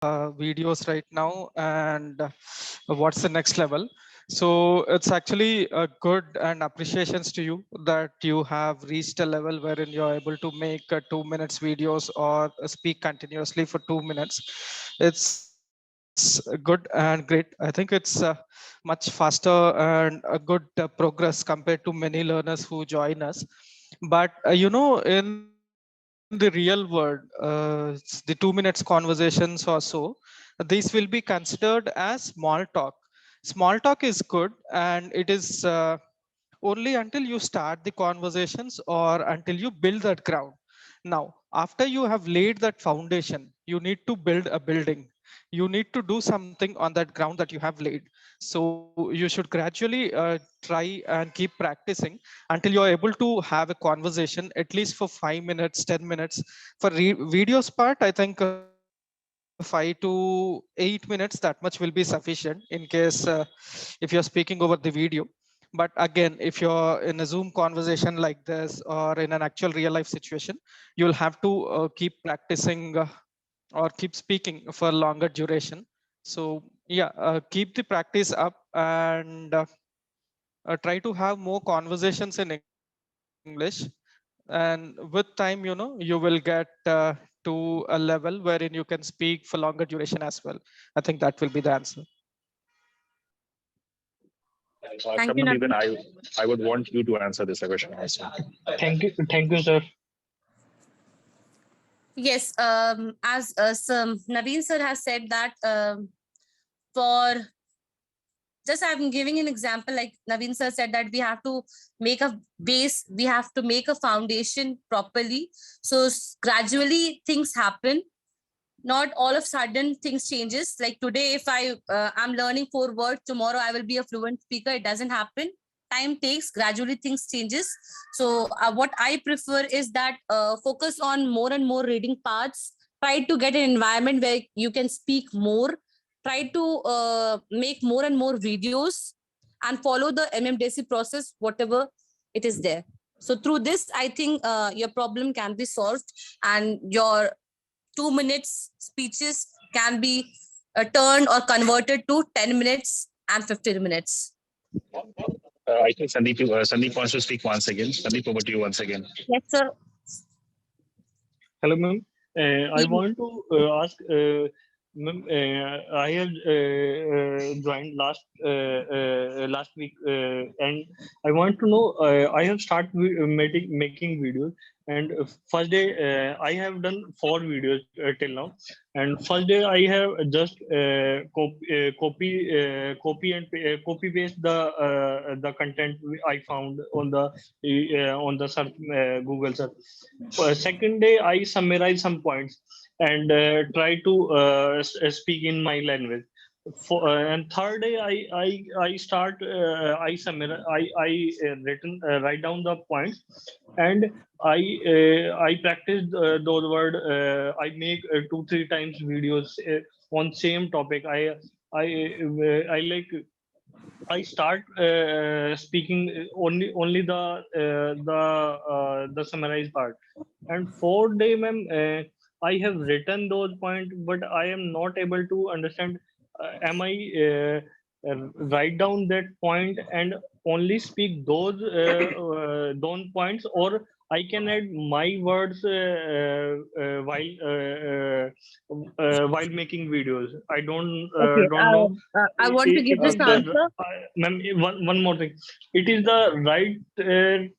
videos right now, and what's the next level. So it's actually a good and appreciations to you that you have reached a level wherein you're able to make 2 minutes videos or speak continuously for 2 minutes. It's good and great. I think it's much faster and a good progress compared to many learners who join us. But in the real world, the 2 minutes conversations or so, these will be considered as small talk. Small talk is good, and it is only until you start the conversations or until you build that ground. Now, after you have laid that foundation, you need to build a building. You need to do something on that ground that you have laid. So you should gradually try and keep practicing until you're able to have a conversation at least for 5 minutes, 10 minutes. For videos part, I think 5 to 8 minutes, that much will be sufficient in case if you're speaking over the video. But again, if you're in a Zoom conversation like this or in an actual real life situation, you'll have to keep practicing or keep speaking for longer duration. So yeah, keep the practice up, and try to have more conversations in English. And with time, you will get to a level wherein you can speak for longer duration as well. I think that will be the answer. Thank you, Shabnam, even Naveen. I would want you to answer this question also. Thank you, sir. Yes, as some Naveen sir has said that for just I'm giving an example, like Naveen sir said that we have to make a base, we have to make a foundation properly. So gradually things happen. Not all of a sudden things changes. Like today, if I'm learning 4 words, tomorrow I will be a fluent speaker. It doesn't happen. Time takes, gradually things changes. So what I prefer is that focus on more and more reading parts. Try to get an environment where you can speak more. Try to make more and more videos and follow the MMDC process, whatever it is there. So through this, I think your problem can be solved, and your 2 minutes speeches can be turned or converted to 10 minutes and 15 minutes. I think Sandeep wants to speak once again. Sandeep, over to you once again. Yes, sir. Hello, ma'am. I Yes. want to ask, ma'am, I have joined last week, and I want to know. I have started making videos, and first day I have done 4 videos till now, and first day I have just copy paste the content I found on the search, Google search. Second day I summarize some points and try to speak in my language. And third day I start I summarize I written write down the points, and I practice those words. I make 2-3 times videos on same topic. I like I start speaking only the summarized part. And fourth day, ma'am, I have written those points, but I am not able to understand. Am I write down that point and only speak those points, or I can add my words while making videos. I Okay. don't know. I want to give It this is the answer. ma'am. One more thing. It is the right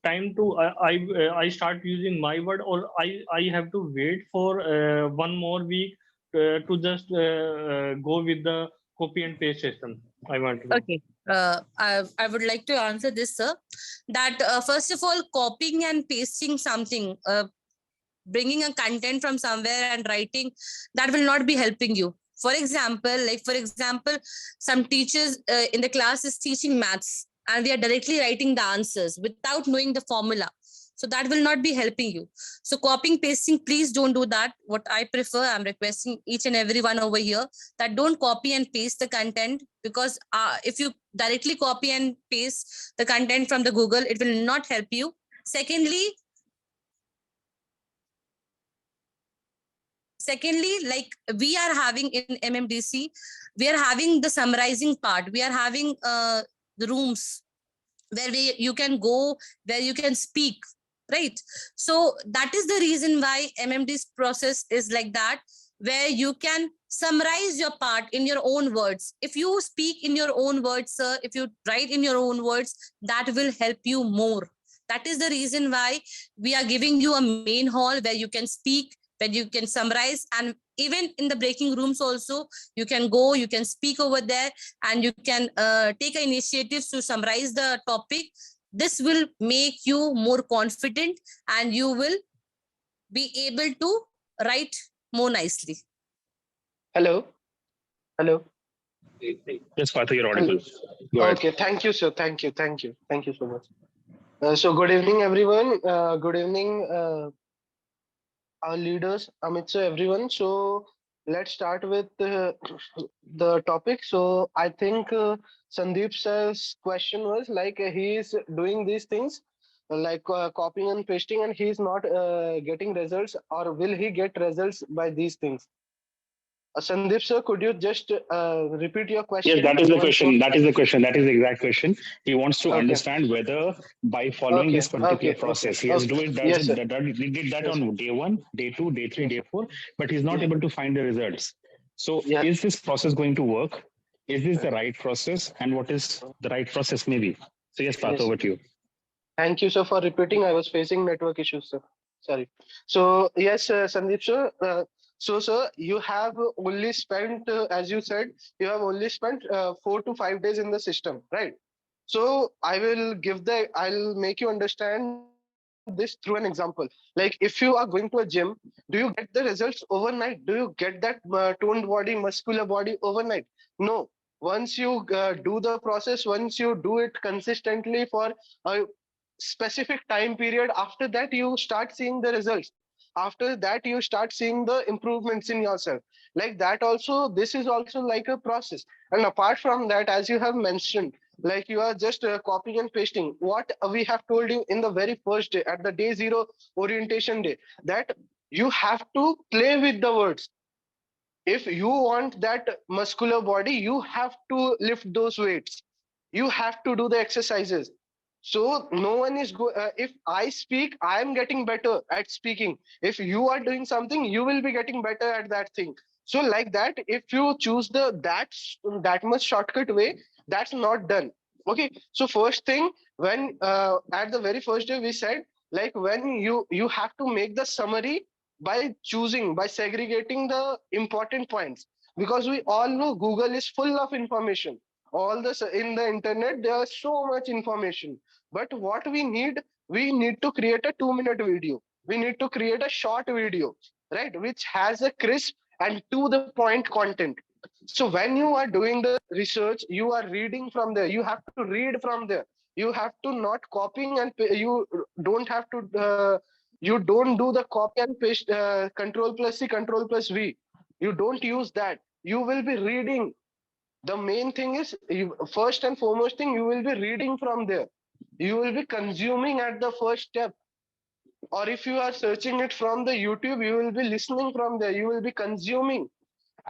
time to I start using my word, or I have to wait for 1 more week to just go with the copy and paste system. I want to know. Okay. I would like to answer this, sir. That first of all, copying and pasting something, bringing a content from somewhere and writing, that will not be helping you. For example, some teachers in the class is teaching maths, and we are directly writing the answers without knowing the formula. So that will not be helping you. So copying, pasting, please don't do that. What I prefer, I'm requesting each and everyone over here that don't copy and paste the content, because if you directly copy and paste the content from the Google, it will not help you. Secondly, Secondly, like we are having in MMDC, we are having the summarizing part. We are having the rooms where you can go, where you can speak, right? So that is the reason why MMD's process is like that, where you can summarize your part in your own words. If you speak in your own words, sir, if you write in your own words, that will help you more. That is the reason why we are giving you a main hall where you can speak, where you can summarize, and even in the breaking rooms also, you can go, you can speak over there, and you can take initiatives to summarize the topic. This will make you more confident, and you will be able to write more nicely. Hello. Hello. Yes, Partha, you're Hello. audible. Go ahead. Okay. Thank you, sir. Thank you. Thank you. Thank you so much. So good evening, everyone. Good evening, our leaders, Amit sir, everyone. So let's start with the topic. So I think Sandeep sir's question was like he is doing these things like copying and pasting, and he is not getting results, or will he get results by these things? Sandeep sir, could you just repeat your Yes, question that is the once more? question. That is the question. That is the exact question. He wants to Okay. understand whether by following Okay. this particular Okay. Okay. process, he has Okay. do it, Yes, sir. he did that Yes. on day 1, day 2, day 3, Yes. day 4, but he's not Yeah. able to find the results. So Yeah. is this process going to work? Is this the right process? And what is the right process maybe? So yes, Partha, Yes. over to you. Thank you, sir, for repeating. I was facing network issues, sir. Sorry. So yes, Sandeep sir. So sir, you have only spent, as you said, you have only spent 4 to 5 days in the system, right? So I'll make you understand this through an example. Like if you are going to a gym, do you get the results overnight? Do you get that toned body, muscular body overnight? No. Once you do the process, once you do it consistently for a specific time period, after that you start seeing the results. After that you start seeing the improvements in yourself. Like that also, this is also like a process. And apart from that, as you have mentioned, like you are just copying and pasting what we have told you in the very first day, at the day zero orientation day, that you have to play with the words. If you want that muscular body, you have to lift those weights, you have to do the exercises. So no one is if I speak, I am getting better at speaking. If you are doing something, you will be getting better at that thing. So like that, if you choose that much shortcut way, that's not done. Okay. So first thing, when at the very first day we said, like when you have to make the summary by choosing, by segregating the important points, because we all know Google is full of information. All this in the internet, there's so much information. But what we need to create a 2 minute video. We need to create a short video, right? Which has a crisp and to the point content. So when you are doing the research, you are reading from there. You have to read from there. You have to not copying and you don't have to. You don't do the copy and paste control plus C, control plus V. You don't use that. You will be reading. The main thing is, first and foremost thing, you will be reading from there. You will be consuming at the first step. Or if you are searching it from the YouTube, you will be listening from there. You will be consuming.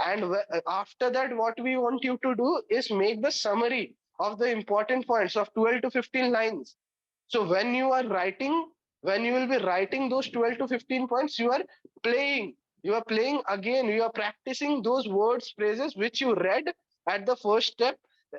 And after that, what we want you to do is make the summary of the important points of 12 to 15 lines. So when you will be writing those 12 to 15 points, playing. You are playing again. You are practicing those words, phrases which you read at the first step.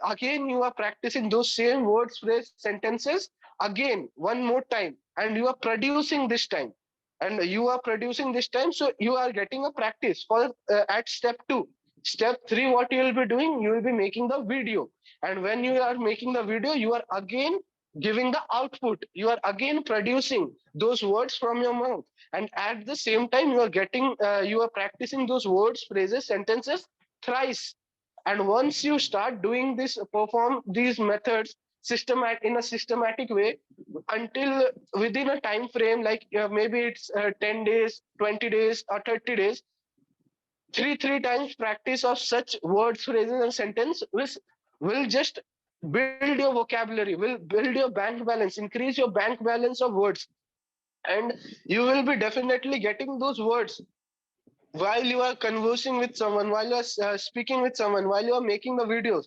Again, you are practicing those same words, phrase, sentences again, one more time. And you are producing this time. And you are producing this time. So you are getting a practice for at step 2. Step 3, what you will be doing? You will be making the video. And when you are making the video, you are again giving the output. You are again producing those words from your mouth, and at the same time you are practicing those words, phrases, sentences thrice. And once you start doing this, perform these methods in a systematic way, until within a time frame, like maybe it's 10 days, 20 days, or 30 days, three times practice of such words, phrases, and sentence will just build your vocabulary, will build your bank balance, increase your bank balance of words. And you will be definitely getting those words while you are conversing with someone, while you are speaking with someone, while you are making the videos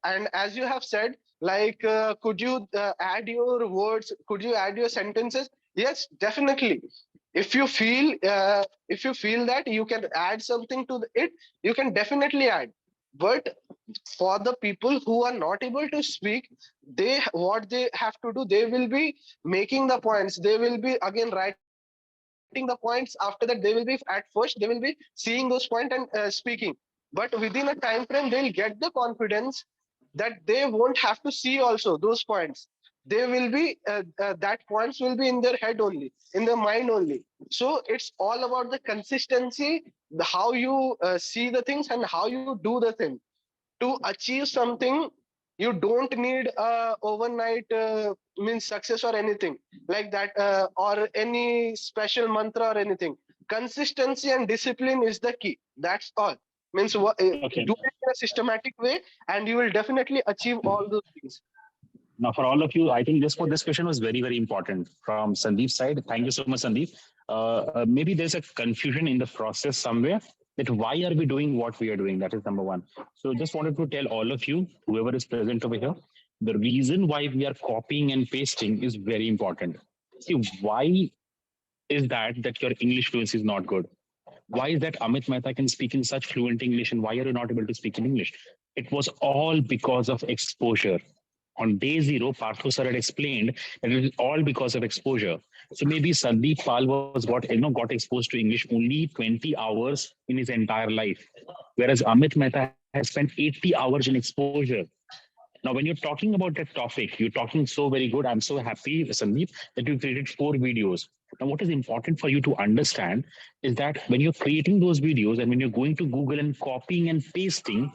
and as you have said, like could you add your words, could you add your sentences? Yes, definitely. If you feel that you can add something to it, you can definitely add. But for the people who are not able to speak, they what they have to do, they will be making the points, they will be again writing the points. After that, they will be, at first they will be seeing those points and speaking. But within a time frame, they'll get the confidence that they won't have to see also those points. They will be that points will be in their head only, in their mind only. So it's all about the consistency, how you see the things and how you do the thing. To achieve something, you don't need overnight means success or anything like that, or any special mantra or anything. Consistency and discipline is the key, that's all. Means Okay. do it in a systematic way, and you will definitely achieve all those things. Now, for all of you, I think this question was very, very important from Sandeep's side. Thank you so much, Sandeep. Maybe there's a confusion in the process somewhere that why are we doing what we are doing? That is number one. So just wanted to tell all of you, whoever is present over here, the reason why we are copying and pasting is very important. See, why is that your English fluency is not good? Why is that Amit Mehta can speak in such fluent English and why are you not able to speak in English? It was all because of exposure. On day zero, Partho sir had explained that it is all because of exposure. So maybe Sandeep Pal got exposed to English only 20 hours in his entire life, whereas Amit Mehta has spent 80 hours in exposure. Now, when you're talking about that topic, you're talking so very good. I'm so happy, Sandeep, that you created 4 videos. Now, what is important for you to understand is that when you're creating those videos and when you're going to Google and copying and pasting,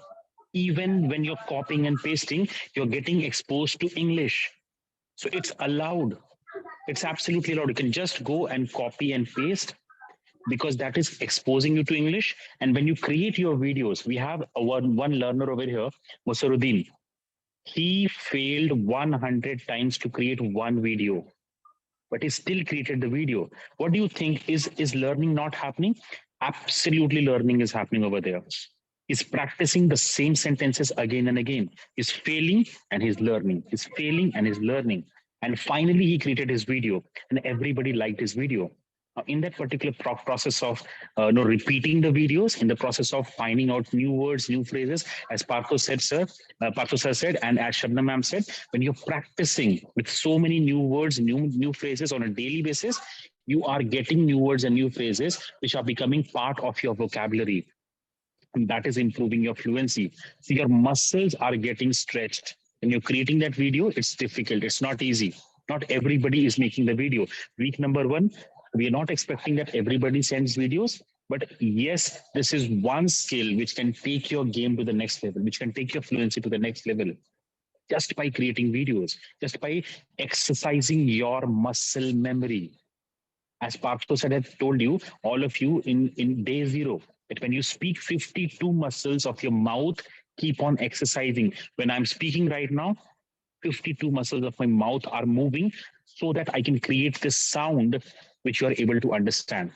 even when you're copying and pasting, you're getting exposed to English. So it's allowed. It's absolutely allowed. You can just go and copy and paste because that is exposing you to English. And when you create your videos, we have one learner over here, Musaruddin. He failed 100 times to create one video, but he still created the video. What do you think? Is learning not happening? Absolutely, learning is happening over there. He's practicing the same sentences again and again. He's failing and he's learning. He's failing and he's learning. And finally, he created his video, and everybody liked his video. In that particular process of repeating the videos, in the process of finding out new words, new phrases, as Partho sir said, and as Shabnam ma'am said, when you're practicing with so many new words, new phrases on a daily basis, you are getting new words and new phrases which are becoming part of your vocabulary, and that is improving your fluency. So your muscles are getting stretched. When you're creating that video, it's difficult. It's not easy. Not everybody is making the video. Week number one, we are not expecting that everybody sends videos. But yes, this is one skill which can take your game to the next level, which can take your fluency to the next level just by creating videos, just by exercising your muscle memory. As Partho said, I've told you, all of you in day zero, that when you speak, 52 muscles of your mouth keep on exercising. When I'm speaking right now, 52 muscles of my mouth are moving so that I can create this sound which you are able to understand.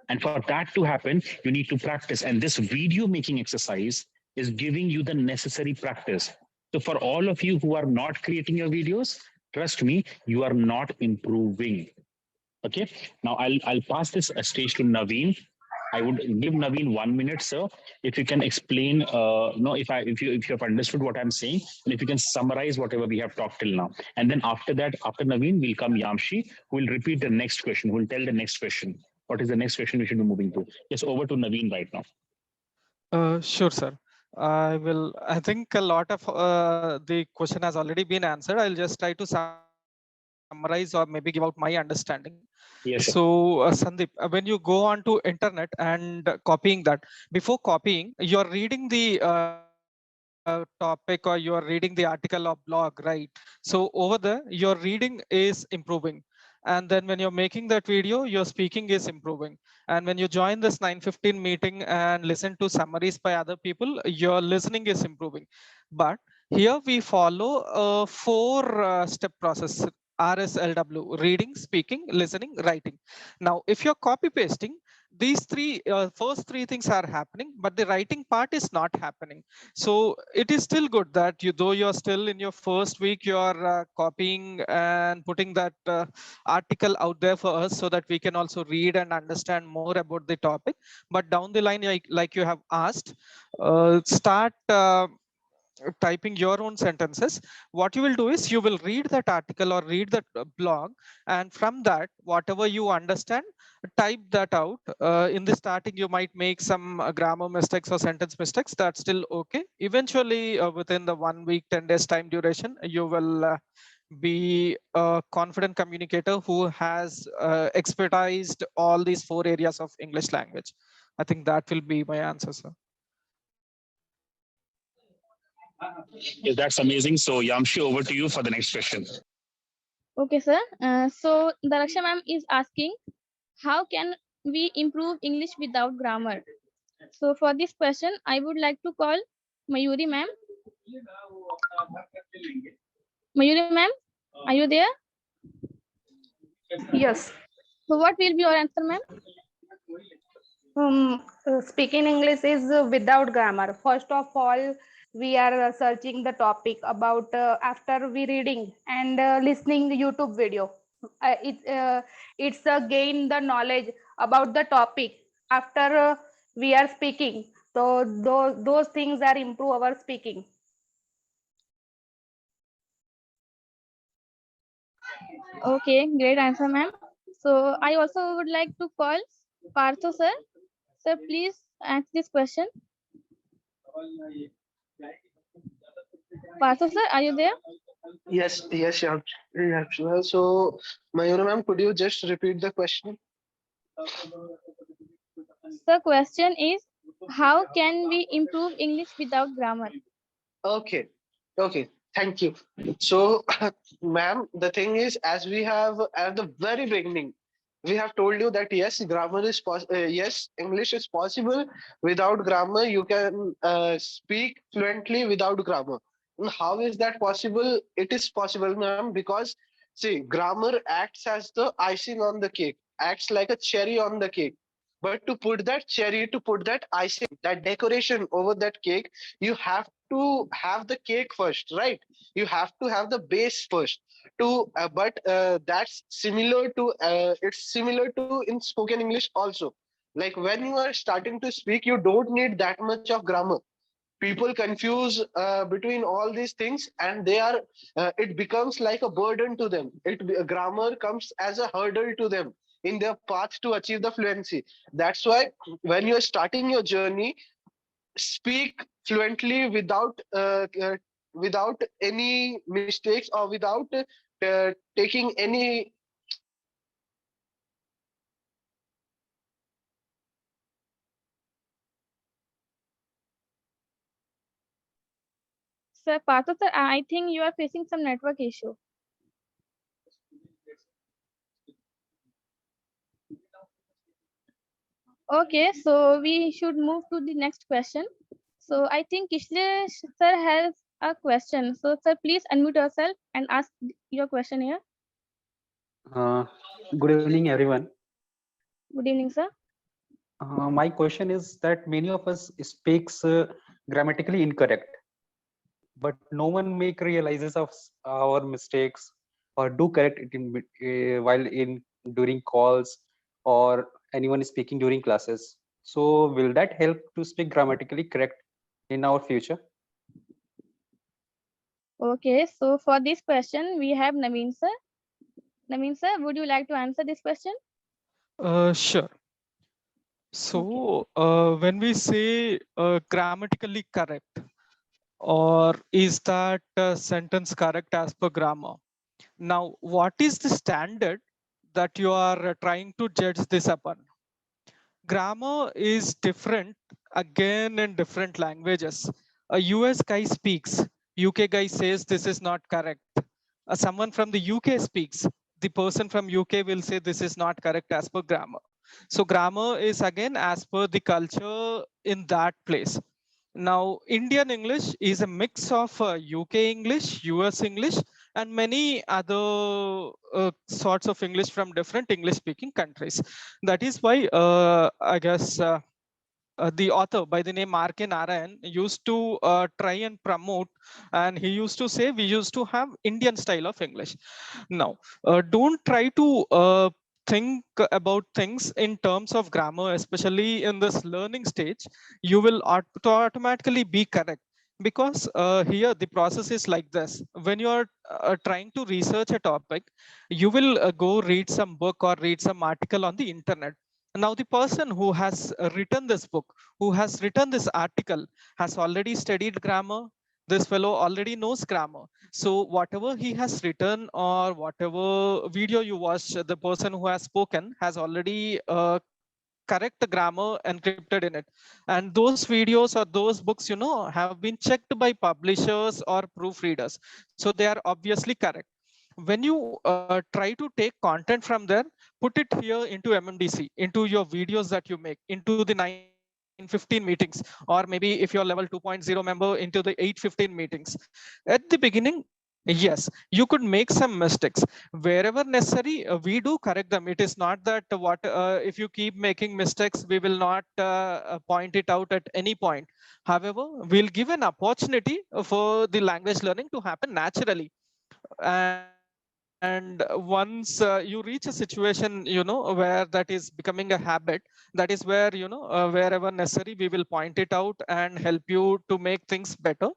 And for that to happen, you need to practice. And this video making exercise is giving you the necessary practice. So for all of you who are not creating your videos, trust me, you are not improving. Okay. Now I'll pass this stage to Naveen. I would give Naveen 1 minute, sir. If you can explain, no, if you have understood what I'm saying, and if you can summarize whatever we have talked till now, and then after that, after Naveen, will come Yamshi, who will repeat the next question, who will tell the next question. What is the next question we should be moving to? Yes, over to Naveen right now. Sure, sir. I will. I think a lot of the question has already been answered. I'll just try to summarize or maybe give out my understanding. So, Yes, sir. Sandeep, when you go on to internet and copying that, before copying, you're reading the topic or you're reading the article or blog, right? So over there, your reading is improving. And then when you're making that video, your speaking is improving. And when you join this 9:15 meeting and listen to summaries by other people, your listening is improving. But here we follow a four-step process. RSLW: reading, speaking, listening, writing. Now, if you're copy pasting, these first three things are happening, but the writing part is not happening. So it is still good that though you're still in your first week, you're copying and putting that article out there for us so that we can also read and understand more about the topic. But down the line, like you have asked, start typing your own sentences. What you will do is you will read that article or read that blog, and from that, whatever you understand, type that out. In the starting, you might make some grammar mistakes or sentence mistakes. That's still okay. Eventually, within the 1 week, 10 days time duration, you will be a confident communicator who has expertised all these 4 areas of English language. I think that will be my answer, sir. Yes, that's amazing. So, Yamshi, over to you for the next question. Okay, sir. So Daraksha ma'am is asking, how can we improve English without grammar? So for this question, I would like to call Mayuri ma'am. Mayuri ma'am, are you there? Yes. So what will be your answer, ma'am? Speaking English is without grammar. First of all, we are searching the topic about after we reading and listening the YouTube video. It's gain the knowledge about the topic after we are speaking. So those things are improve our speaking. Okay, great answer, ma'am. So I also would like to call Partho sir. Sir, please answer this question. Partho sir, are you there? Yes, yeah, yeah, sure. So, Mayura ma'am, could you just repeat the question? The question is, how can we improve English without grammar? Okay, okay, thank you. So, ma'am, the thing is, as we have at the very beginning, we have told you that yes, grammar is yes, English is possible without grammar. You can speak fluently without grammar. And how is that possible? It is possible, ma'am, because see, grammar acts as the icing on the cake, acts like a cherry on the cake. But to put that cherry, to put that icing, that decoration over that cake, you have to have the cake first, right? You have to have the base first. But that's similar to it's similar to in spoken English also. Like when you are starting to speak, you don't need that much of grammar. People confuse between all these things, and they are it becomes like a burden to them. Grammar comes as a hurdle to them in their path to achieve the fluency. That's why when you're starting your journey, speak fluently without any mistakes or without taking any. Sir, Partho sir, I think you are facing some network issue. Okay, so we should move to the next question. So I think Kishlesh sir has a question. So sir, please unmute yourself and ask your question here. Uh, Good evening, everyone. Good evening, sir. My question is that many of us speaks grammatically incorrect, but no one make realizes of our mistakes or do correct it while in during calls or anyone is speaking during classes. So will that help to speak grammatically correct in our future? Okay, so for this question, we have Naveen sir. Naveen sir, would you like to answer this question? Sure. So when we say grammatically correct, or is that sentence correct as per grammar? Now, what is the standard that you are trying to judge this upon? Grammar is different again in different languages. A US guy speaks, UK guy says this is not correct. Someone from the UK speaks, the person from UK will say this is not correct as per grammar. So grammar is again as per the culture in that place. Now, Indian English is a mix of UK English, US English, and many other sorts of English from different English speaking countries. That is why I guess the author by the name R.K. Narayan used to try and promote, and he used to say we used to have Indian style of English. Now, don't try to think about things in terms of grammar, especially in this learning stage. You will automatically be correct, because here the process is like this. When you are trying to research a topic, you will go read some book or read some article on the internet. Now the person who has written this book, who has written this article, has already studied grammar. This fellow already knows grammar. So whatever he has written or whatever video you watch, the person who has spoken has already correct grammar encrypted in it. And those videos or those books, have been checked by publishers or proofreaders, so they are obviously correct. When you try to take content from there, put it here into MMDC, into your videos that you make, into the 915 meetings, or maybe if you're level 2.0 member, into the 815 meetings. At the beginning, yes, you could make some mistakes. Wherever necessary, we do correct them. It is not that if you keep making mistakes, we will not point it out at any point. However, we'll give an opportunity for the language learning to happen naturally. And once you reach a situation, where that is becoming a habit, that is where, wherever necessary, we will point it out and help you to make things better.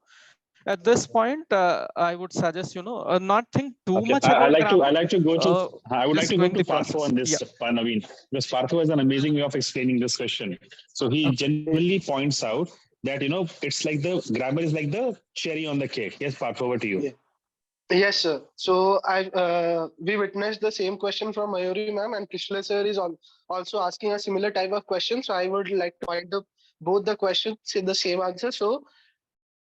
At this point, I would suggest, not think too much Okay, about grammar. I like to go to I would Just like to going go the to process. Partho on Yeah. this, Naveen, because Partho has an amazing way of explaining this question. So he generally points out that it's like the grammar is like the cherry on the cake. Yes, Partho, over to you. Yeah. Yes, sir. So we witnessed the same question from Mayuri ma'am, and Krishna sir is also asking a similar type of question. So I would like to point up both the questions in the same answer. So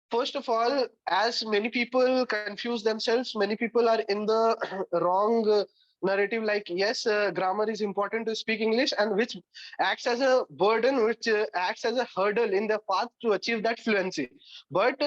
first of all, as many people confuse themselves, many people are in the wrong narrative. Like, yes, grammar is important to speak English, and which acts as a burden, which acts as a hurdle in the path to achieve that fluency. But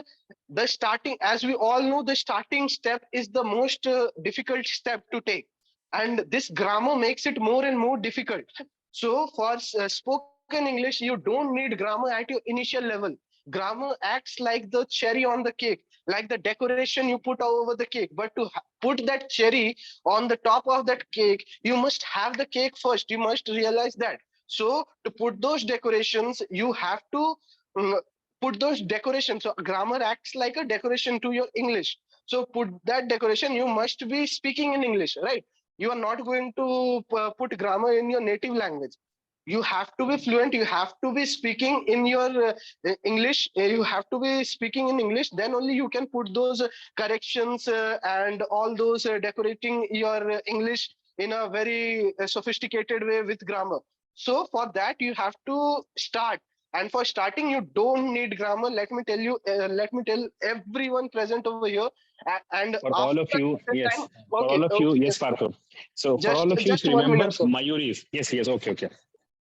the starting, as we all know, the starting step is the most difficult step to take. And this grammar makes it more and more difficult. So, for spoken English, you don't need grammar at your initial level. Grammar acts like the cherry on the cake, like the decoration you put over the cake. But to put that cherry on the top of that cake, you must have the cake first. You must realize that. So to put those decorations, you have to put those decorations. So grammar acts like a decoration to your English. So put that decoration, you must be speaking in English, right? You are not going to put grammar in your native language. You have to be fluent. You have to be speaking in your English. You have to be speaking in English. Then only you can put those corrections and all those decorating your English in a very sophisticated way with grammar. So for that, you have to start. And for starting, you don't need grammar. Let me tell you, let me tell everyone present over here. And For all after of you, the yes. time, For all okay, of you, okay, yes, Partho. So for all of you, if just you one remember minute, sir. Mayuri, yes, yes, okay, okay.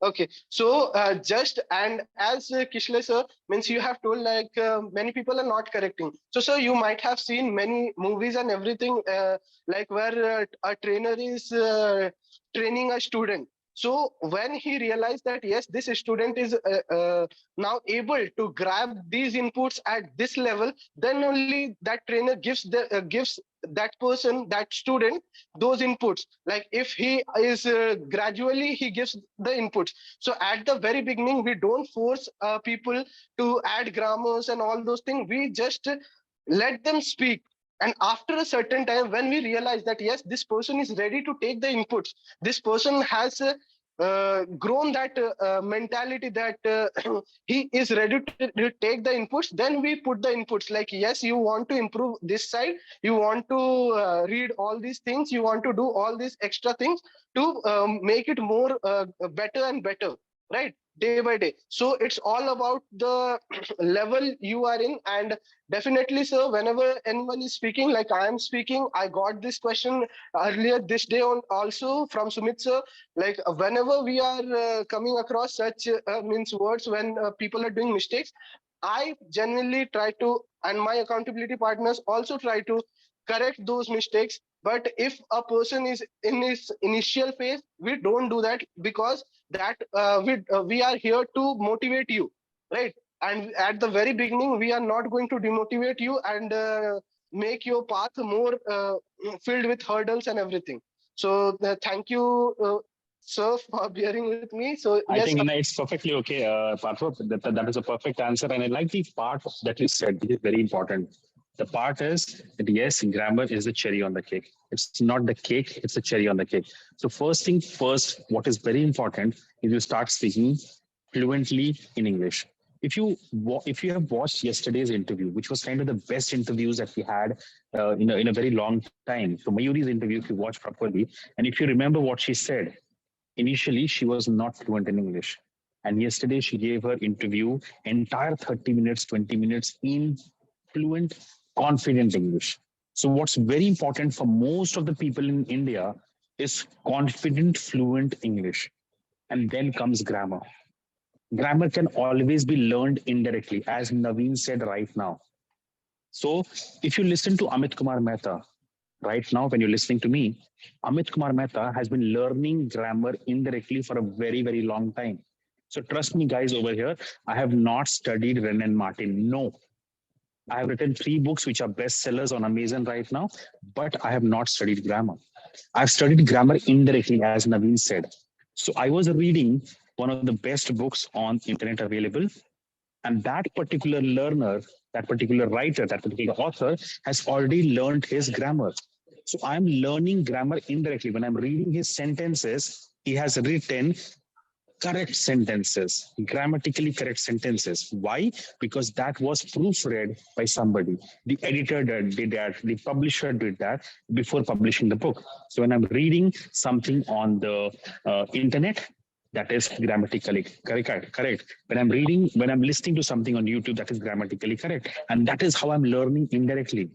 Okay, so just and as Kishle sir means you have told like many people are not correcting. So sir, you might have seen many movies and everything like where a trainer is training a student. So when he realized that yes, this student is now able to grab these inputs at this level, then only that trainer gives that person, that student, those inputs. Like if he is gradually he gives the inputs. So at the very beginning we don't force people to add grammars and all those things. We just let them speak. And after a certain time, when we realize that yes, this person is ready to take the inputs, this person has grown that mentality that he is ready to take the inputs, then we put the inputs. Like yes, you want to improve this side, you want to read all these things, you want to do all these extra things to make it more better and better, right, day by day. So it's all about the level you are in. And definitely sir, whenever anyone is speaking, like I am speaking, I got this question earlier this day on also from Sumit sir. Like whenever we are coming across such means words, when people are doing mistakes, I genuinely try to, and my accountability partners also try to correct those mistakes. But if a person is in his initial phase, we don't do that, because that we are here to motivate you, right? And at the very beginning, we are not going to demotivate you and make your path more filled with hurdles and everything. So thank you, sir, for bearing with me. So I yes, think it's perfectly okay, Partha. That is a perfect answer. And I like the part that you said, which is very important. The part is that yes, grammar is the cherry on the cake. It's not the cake, it's the cherry on the cake. So first thing first, what is very important is you start speaking fluently in English. If you have watched yesterday's interview, which was kind of the best interviews that we had in a very long time. So Mayuri's interview, if you watch properly, and if you remember what she said, initially, she was not fluent in English. And yesterday, she gave her interview entire 30 minutes, 20 minutes in fluent, confident English. So, what's very important for most of the people in India is confident, fluent English. And then comes grammar. Grammar can always be learned indirectly, as Naveen said right now. So, if you listen to Amit Kumar Mehta, right now, when you're listening to me, Amit Kumar Mehta has been learning grammar indirectly for a very, very long time. So trust me, guys, over here, I have not studied Ren and Martin. No, I have written 3 books which are bestsellers on Amazon right now, but I have not studied grammar. I've studied grammar indirectly, as Naveen said. So I was reading one of the best books on internet available, and that particular learner, that particular writer, that particular author has already learned his grammar. So I'm learning grammar indirectly. When I'm reading his sentences, he has written correct sentences, grammatically correct sentences. Why? Because that was proofread by somebody. The editor did that, the publisher did that before publishing the book. So when I'm reading something on the internet, that is grammatically correct. Correct. When I'm listening to something on YouTube, that is grammatically correct. And that is how I'm learning indirectly.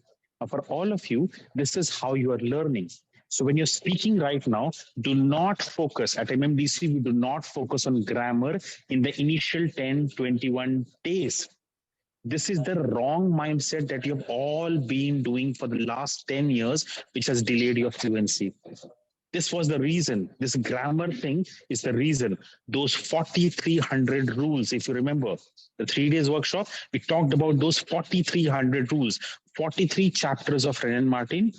For all of you, this is how you are learning. So when you're speaking right now, do not focus at MMDC. We do not focus on grammar in the initial 10, 21 days. This is the wrong mindset that you've all been doing for the last 10 years, which has delayed your fluency. This was the reason. This grammar thing is the reason. Those 4,300 rules, if you remember, the 3 days workshop, we talked about those 4,300 rules, 43 chapters of Ren and Martin,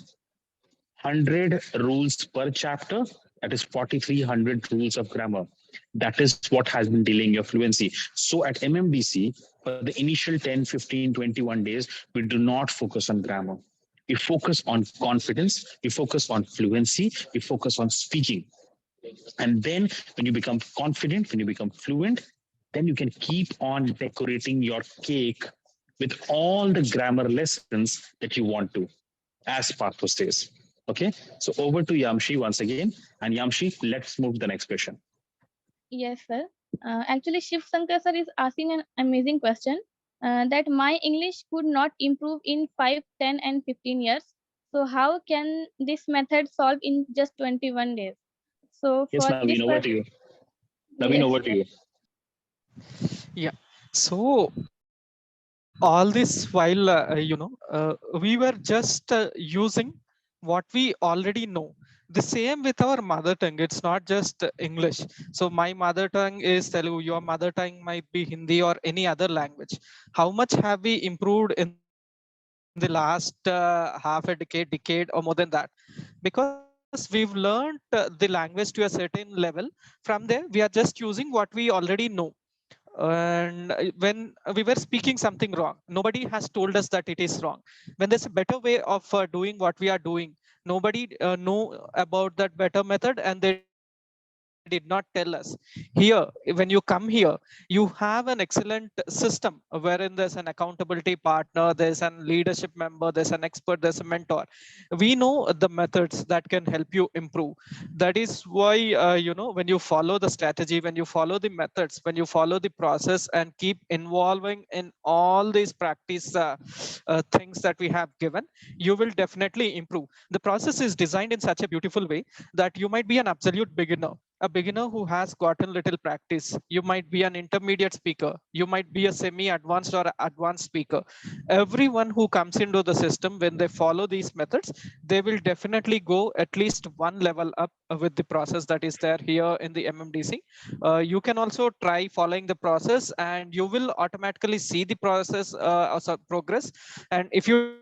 100 rules per chapter. That is 4,300 rules of grammar. That is what has been delaying your fluency. So at MMDC, for the initial 10, 15, 21 days, we do not focus on grammar. We focus on confidence, we focus on fluency, we focus on speaking. And then when you become confident, when you become fluent, then you can keep on decorating your cake with all the grammar lessons that you want to, as Partho says. Okay, so over to Yamshi once again. And Yamshi, let's move to the next question. Yes, sir. Actually, Shiv Shankar sir is asking an amazing question that my English could not improve in 5, 10, and 15 years. So how can this method solve in just 21 days? So Yes, for Naveen, this over to question, you. Naveen, yes, over to you. Yeah. So all this while, we were just using what we already know. The same with our mother tongue. It's not just English. So my mother tongue is Telugu. Your mother tongue might be Hindi or any other language. How much have we improved in the last half a decade or more than that? Because we've learned the language to a certain level. From there, we are just using what we already know. And when we were speaking something wrong, nobody has told us that it is wrong. When there's a better way of doing what we are doing, nobody know about that better method, and they did not tell us. Here, when you come here, you have an excellent system wherein there's an accountability partner, there's an leadership member, there's an expert, there's a mentor. We know the methods that can help you improve. That is why, when you follow the strategy, when you follow the methods, when you follow the process and keep involving in all these practice things that we have given, you will definitely improve. The process is designed in such a beautiful way that you might be an absolute beginner. a beginner who has gotten little practice. You might be an intermediate speaker. You might be a semi-advanced or advanced speaker. Everyone who comes into the system, when they follow these methods, they will definitely go at least one level up with the process that is there here in the MMDC. You can also try following the process, and you will automatically see the process also progress. And if you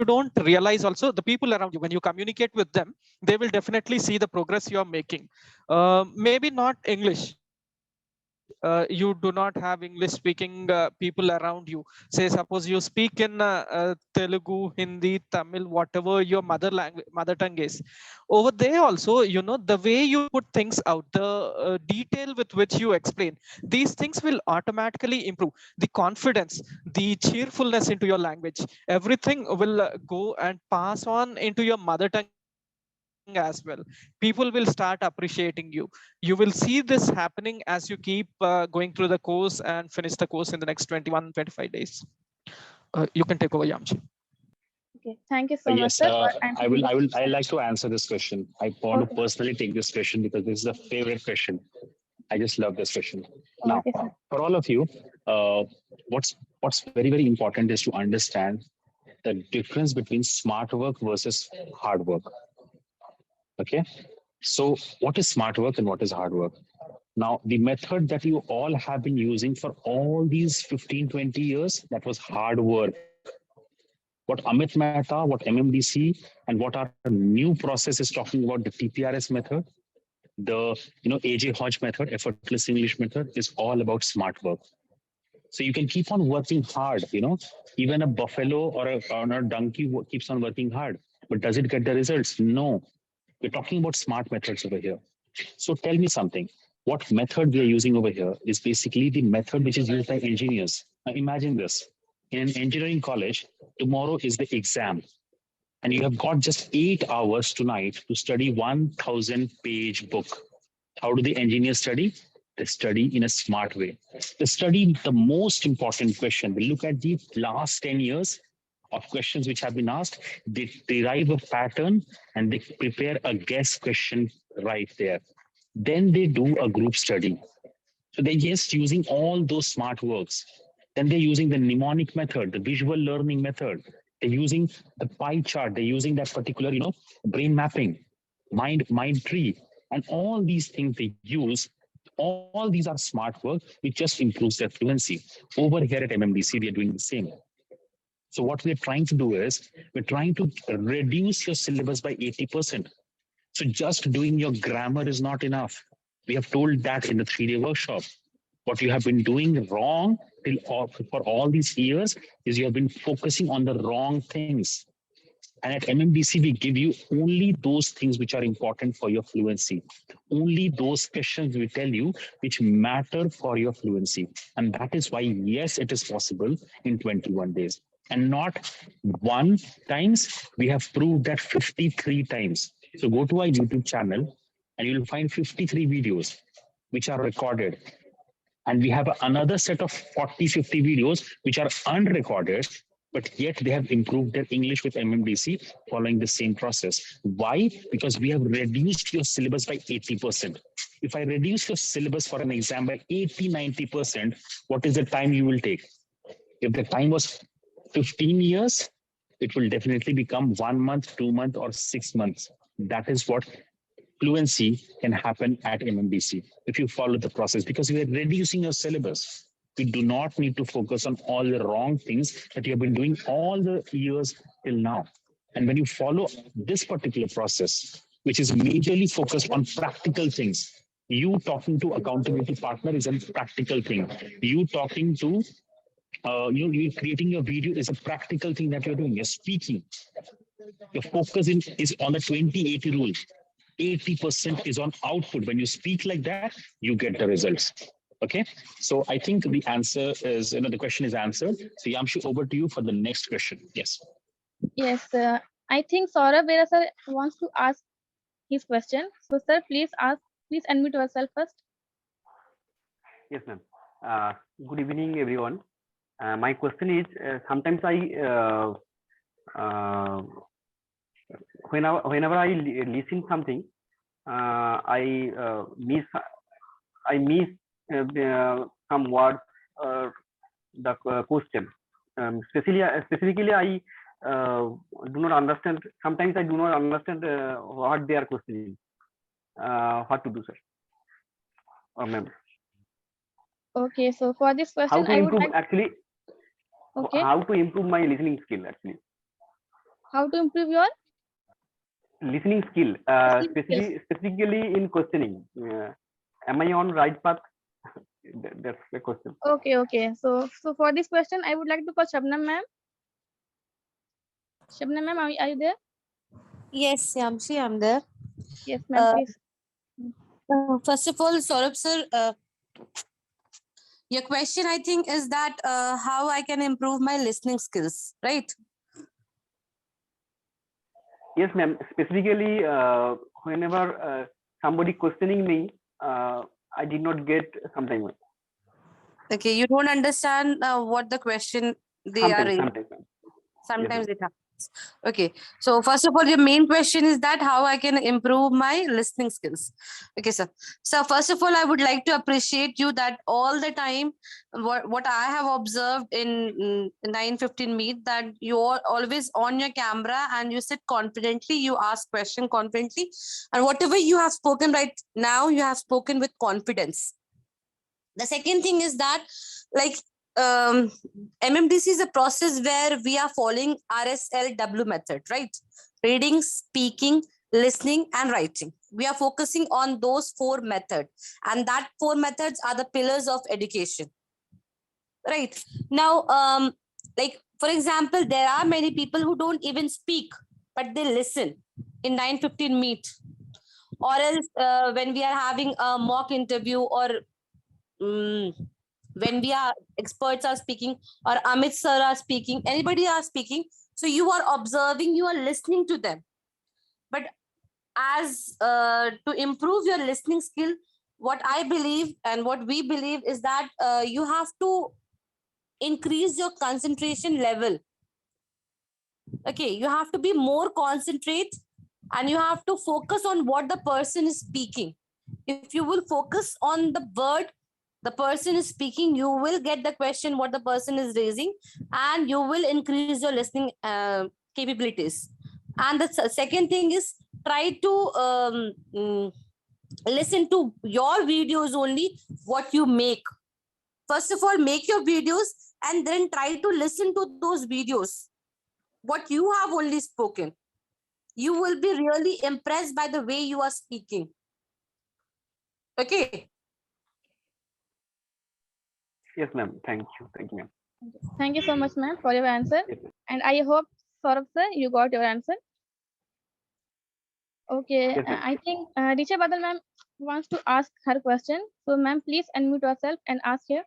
don't realize also, the people around you, when you communicate with them, they will definitely see the progress you are making. Maybe not English. You do not have English speaking people around you. Say suppose you speak in Telugu, Hindi, Tamil, whatever your mother tongue is. Over there also, the way you put things out, the detail with which you explain, these things will automatically improve the confidence, the cheerfulness into your language. Everything will go and pass on into your mother tongue as well. People will start appreciating you. You will see this happening as you keep going through the course and finish the course in the next 21, 25 days. You can take over, Yamchi. Okay, thank you so much, Yes, sir, for answering this I question. like to answer this question. I want to Okay, personally take this question because this is a favorite question. I just love this question. Now, okay, sir. for all of you, uh, what's very important is to understand the difference between smart work versus hard work. Okay, so what is smart work and what is hard work? Now, the method that you all have been using for all these 15, 20 years, that was hard work. What Amit Mehta, what MMDC, and what our new process is talking about, the TPRS method, the AJ Hodge method, effortless English method, is all about smart work. So you can keep on working hard. Even a buffalo or a donkey keeps on working hard, but does it get the results? No. We're talking about smart methods over here. So tell me something. What method we are using over here is basically the method which is used by engineers. Now imagine this. In an engineering college, tomorrow is the exam, and you have got just 8 hours tonight to study 1,000-page book. How do the engineers study? They study in a smart way. They study the most important question. They look at the last 10 years of questions which have been asked. They derive a pattern and they prepare a guess question right there. Then they do a group study. So they're just using all those smart works. Then they're using the mnemonic method, the visual learning method. They're using the pie chart. They're using that particular, brain mapping, mind tree, and all these things they use. All these are smart work, which just improves their fluency. Over here at MMDC, we are doing the same. So what we're trying to do is we're trying to reduce your syllabus by 80%. So just doing your grammar is not enough. We have told that in the 3-day workshop. What you have been doing wrong for all these years is you have been focusing on the wrong things. And at MMDC, we give you only those things which are important for your fluency. Only those questions we tell you which matter for your fluency. And that is why, yes, it is possible in 21 days. And not one times, we have proved that 53 times. So go to our YouTube channel and you'll find 53 videos which are recorded. And we have another set of 40, 50 videos which are unrecorded, but yet they have improved their English with MMDC following the same process. Why? Because we have reduced your syllabus by 80%. If I reduce your syllabus for an exam by 80, 90%, what is the time you will take? If the time was 15 years, it will definitely become 1 month, 2 months, or 6 months. That is what fluency can happen at MMDC if you follow the process, because we are reducing your syllabus. We do not need to focus on all the wrong things that you have been doing all the years till now. And when you follow this particular process, which is majorly focused on practical things, you talking to accountability partner is a practical thing. You talking to you creating your video is a practical thing that you're doing. You're speaking. Your focus is on the 20-80 rule. 80% is on output. When you speak like that, you get the results. Okay. So I think the answer is, the question is answered. So Yamshi, over to you for the next question. Yes. Yes, I think Saurabh Vera sir wants to ask his question. So, sir, please unmute yourself first. Yes, ma'am. Good evening, everyone. My question is, sometimes whenever I listen something, I miss some words or the question. Specifically, I do not understand. Sometimes I do not understand what they are questioning. What to do, sir? Ma'am. Okay, so for this How question, to I would improve like, actually? okay, How to improve my listening skill actually? how to improve your Listening skill, listening skills. specifically in questioning. Am I on right path? That's the question. Okay, okay. So for this question, I would like to call Shabnam ma'am. Shabnam ma'am, are you there? Yes, Yamshi, I'm there. Yes, ma'am, Uh, please. First of all, Saurabh sir, your question I think is that how I can improve my listening skills, right? Yes, ma'am. Specifically, whenever somebody questioning me, I did not get something. Okay, you don't understand what the question they are raising. Sometimes. Yes, Sometimes it happens. Okay, so first of all, your main question is that how I can improve my listening skills. Okay, sir. So first of all, I would like to appreciate you that all the time, what I have observed in 9:15 meet, that you are always on your camera and you sit confidently, you ask question confidently, and whatever you have spoken right now, you have spoken with confidence. The second thing is that, like, MMDC is a process where we are following RSLW method, right? Reading, speaking, listening, and writing. We are focusing on those four methods, and that four methods are the pillars of education, right? Now, like, for example, there are many people who don't even speak, but they listen in 9:15 meet, or else when we are having a mock interview, or when we are experts are speaking, or Amit sir are speaking, anybody are speaking, so you are observing, you are listening to them. But as to improve your listening skill, what I believe and what we believe is that you have to increase your concentration level. Okay, you have to be more concentrate, and you have to focus on what the person is speaking. If you will focus on the word the person is speaking, you will get the question what the person is raising, and you will increase your listening capabilities. And the second thing is, try to listen to your videos only, what you make. First of all, make your videos, and then try to listen to those videos, what you have only spoken. You will be really impressed by the way you are speaking. Okay. yes, ma'am. Thank you. Thank you, ma'am. Thank you so much, ma'am, for your answer. Yes, ma'am. And I hope, Saurabh sir, you got your answer. Okay, Yes, ma'am. I think Richa Badal ma'am wants to ask her question. So, ma'am, please unmute yourself and ask here.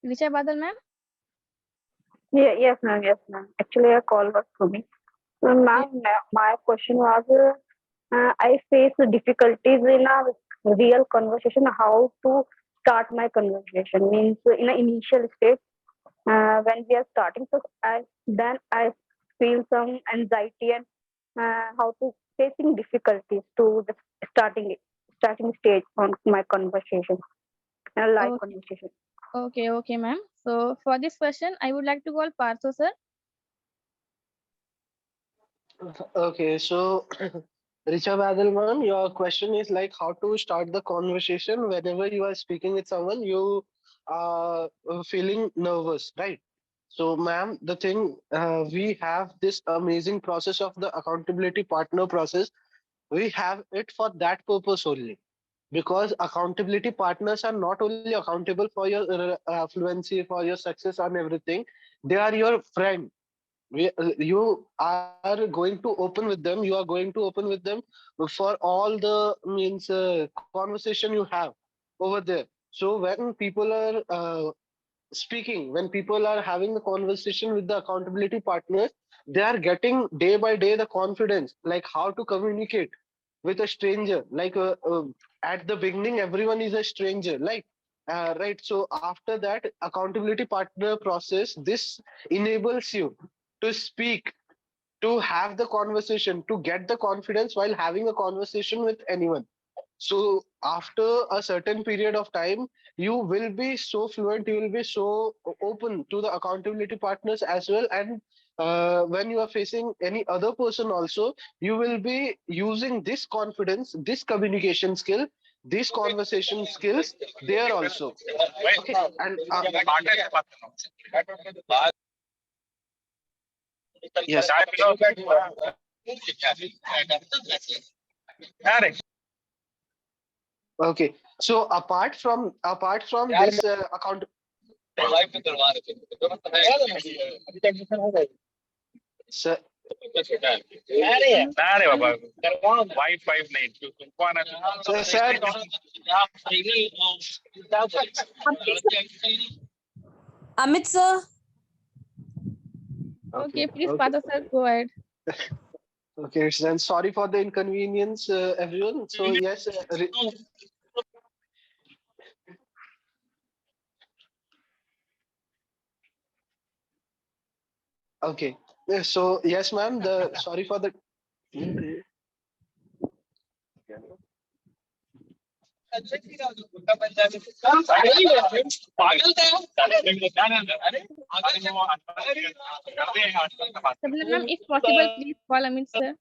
Richa Badal ma'am. Yeah, yes, ma'am. Yes, ma'am. Actually, a call was for me. So, ma'am, my question was, I face difficulties in a real conversation. How to start my conversation means in an initial stage when we are starting. So, I feel some anxiety and how to facing difficulties to the starting stage on my conversation, live Okay, conversation. okay, ma'am. So, for this question, I would like to call Partho sir. Okay, so Richa Badal ma'am, your question is like how to start the conversation whenever you are speaking with someone, you are feeling nervous, right? So, ma'am, the thing we have this amazing process of the accountability partner process. We have it for that purpose only, because accountability partners are not only accountable for your fluency, for your success and everything. They are your friend. You are going to open with them, you are going to open with them for all the means conversation you have over there. So when people are speaking, when people are having the conversation with the accountability partners, they are getting day by day the confidence, like how to communicate with a stranger. Like at the beginning everyone is a stranger, like right. So after that accountability partner process, this enables you to speak to have the conversation, to get the confidence while having a conversation with anyone. So after a certain period of time, you will be so fluent, you will be so open to the accountability partners as well. And when you are facing any other person also, you will be using this confidence, this communication skill, these conversation skills there also. Okay. And yes. Okay. So apart from this account. Sir, sir, sir, Amit sir. Okay, please, okay. Father sir, go ahead. Okay, then sorry for the inconvenience, everyone. So yes, okay. So yes, ma'am. The sorry for the. Sabina ma'am, if possible, please call Amit sir.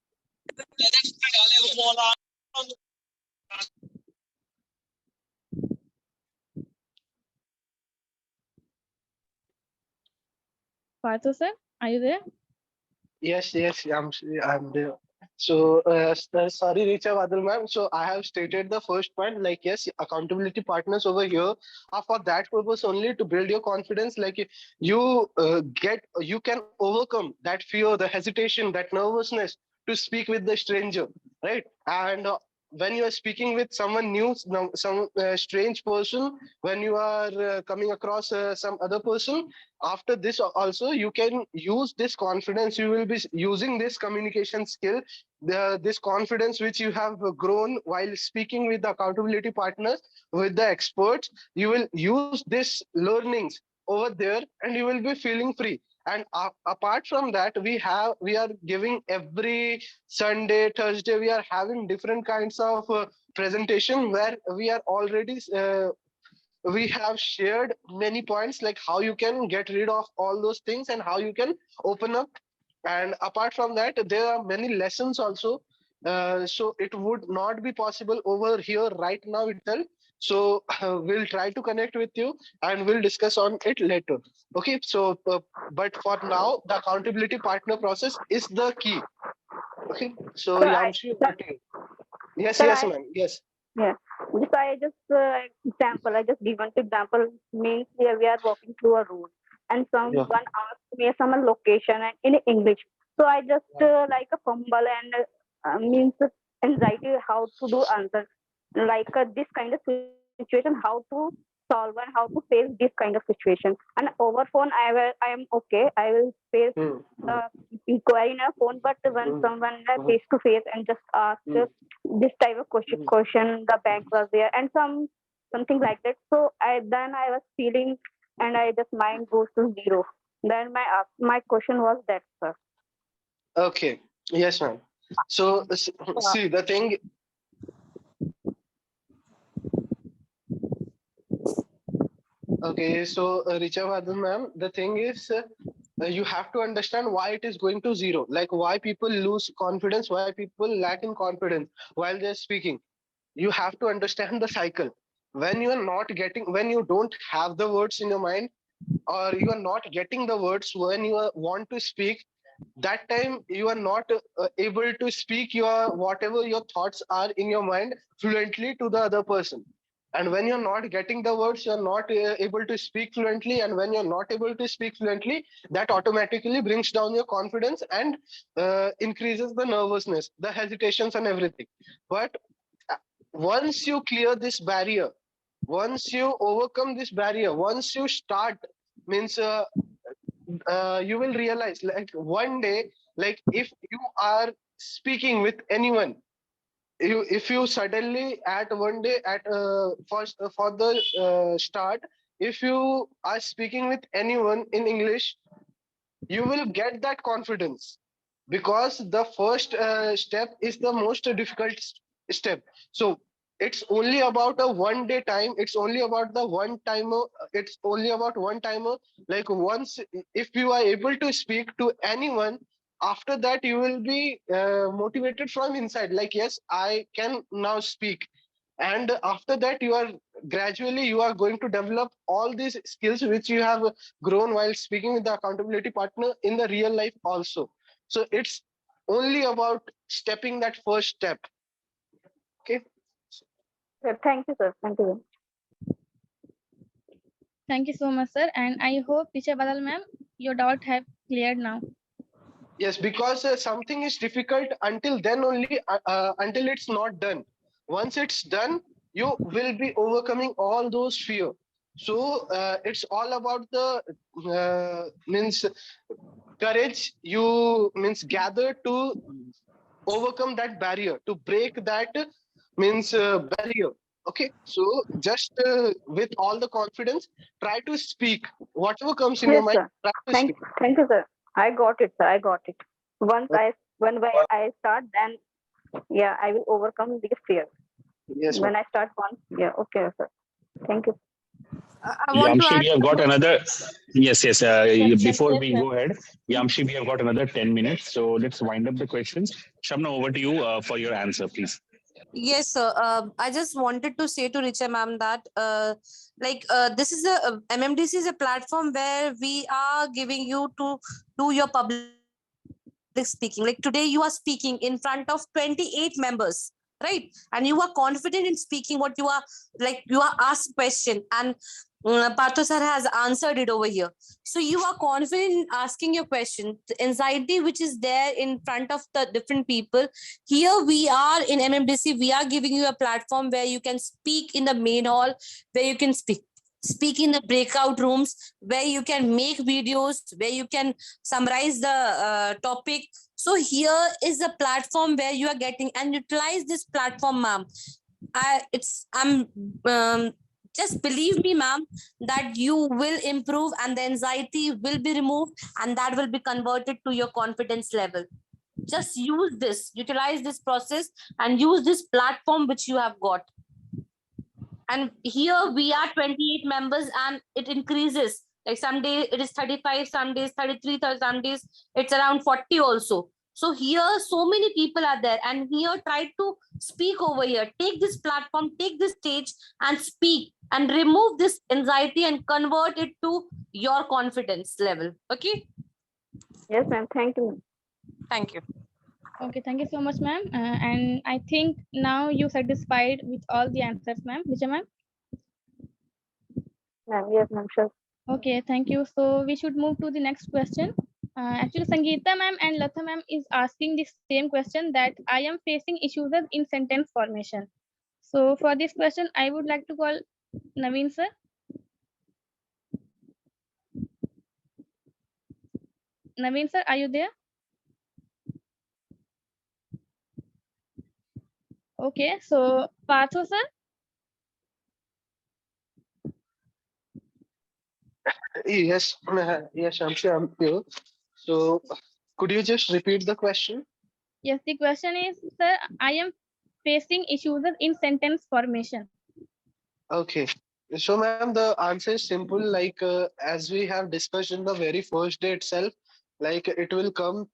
Father sir, are you there? Yes, yes, I'm there. So, sorry, Richa Vadal ma'am. So, I have stated the first point, like, yes, accountability partners over here are for that purpose only, to build your confidence. Like, you can overcome that fear, the hesitation, that nervousness to speak with the stranger, right? And when you are speaking with someone new, some strange person, when you are coming across some other person, after this also you can use this confidence, you will be using this communication skill, this confidence which you have grown while speaking with the accountability partners, with the experts. You will use this learnings over there and you will be feeling free. And apart from that, we are giving every Sunday, Thursday, we are having different kinds of presentation where we are already we have shared many points, like how you can get rid of all those things and how you can open up. And apart from that, there are many lessons also. So it would not be possible over here right now itself. So we'll try to connect with you and we'll discuss on it later. Okay. So but for now, the accountability partner process is the key. Okay. So So I, Yamshi, sir, over to you. Yes, sir, yes, I, ma'am. Yes. yeah. Just I just example. I just give one example. Means here we are walking through a road, and Yeah. someone asked me some location and in English. So I just like a fumble and means anxiety how to do answer, like this kind of situation, how to solve and how to face this kind of situation. And over phone, I am okay. I will face Hmm. uh, inquiry in a phone, but when Hmm. someone Hmm. face to face and just ask Hmm. this type of question, the bank was there and something like that. So I was feeling, and I just mind goes to zero. Then my question was that, sir. Okay. Yes, ma'am. So Uh, see the thing. Okay. So Richa Vardhan, ma'am, the thing is, you have to understand why it is going to zero. Like why people lose confidence, why people lack in confidence while they're speaking. You have to understand the cycle. When you are not getting, when you don't have the words in your mind, or you are not getting the words when you want to speak, that time you are not able to speak your whatever your thoughts are in your mind fluently to the other person. And when you're not getting the words, you're not able to speak fluently, and when you're not able to speak fluently, that automatically brings down your confidence and increases the nervousness, the hesitations and everything. But uh, once you clear this barrier, once you overcome this barrier, once you start, means you will realize, like one day, like if you are speaking with anyone, if you suddenly at one day at first for the start, if you are speaking with anyone in English, you will get that confidence. because the first step is the most difficult step. So it's only about a 1 day time. It's only about the one timer. It's only about one timer. Like once, if you are able to speak to anyone, after that you will be motivated from inside. Like, yes, I can now speak. And after that, you are gradually you are going to develop all these skills which you have grown while speaking with the accountability partner in the real life also. So it's only about stepping that first step. Okay. Thank you, sir. Thank you. Thank you so much, sir. And I hope, teacher Badal ma'am, your doubt have cleared now. Yes, because something is difficult until then only, until it's not done. Once it's done, you will be overcoming all those fear. So it's all about the means courage you means gather to overcome that barrier, to break that means barrier. Okay, so just with all the confidence, try to speak whatever comes in your Yes, mind. sir. Try to speak. Thank you, sir. I got it, sir. I got it. When I start, then yeah, I will overcome this fear. Yes, ma'am. When I start once, yeah, okay, sir. Thank you. I want to Yamshi, add. we have got another. Yes, yes. Yes, Before yes, we ma'am. go ahead, Yamshi, we have got another 10 minutes. So let's wind up the questions. Shamna, over to you for your answer, please. Yes, sir. I just wanted to say to Richa ma'am that this is a MMDC is a platform where we are giving you to do your public speaking. Like today, you are speaking in front of 28 members, right? And you are confident in speaking what you are you are asked question, and Partho sir has answered it over here. So you are confident in asking your question. The anxiety which is there in front of the different people, here we are in MMDC, we are giving you a platform where you can speak in the main hall, where you can speak in the breakout rooms, where you can make videos, where you can summarize the topic. So here is a platform where you are getting, and utilize this platform, ma'am. I'm just believe me, ma'am, that you will improve and the anxiety will be removed, and that will be converted to your confidence level. Just use this, utilize this process, and use this platform which you have got. And here we are 28 members, and it increases. Like some days it is 35, some days 33, some days it's around 40 also. So here so many people are there, and here try to speak over here. Take this platform, take this stage, and speak, and remove this anxiety and convert it to your confidence level. Okay. Yes, ma'am. Thank you. Thank you. Okay, thank you so much, ma'am. And I think now you satisfied with all the answers, ma'am. Richa ma'am. Ma'am, yes, ma'am. Sure. Okay, thank you. So we should move to the next question. Actually, Sangeeta ma'am and Latha ma'am is asking the same question, that I am facing issues in sentence formation. So for this question, I would like to call Naveen sir. Naveen sir, are you there? Okay, so Partho sir. Yes, yes, I'm sure I'm here. So, could you just repeat the question? Yes, the question is, sir, I am facing issues in sentence formation. Okay. So, ma'am, the answer is simple. Like, as we have discussed in the very first day itself, like it will come,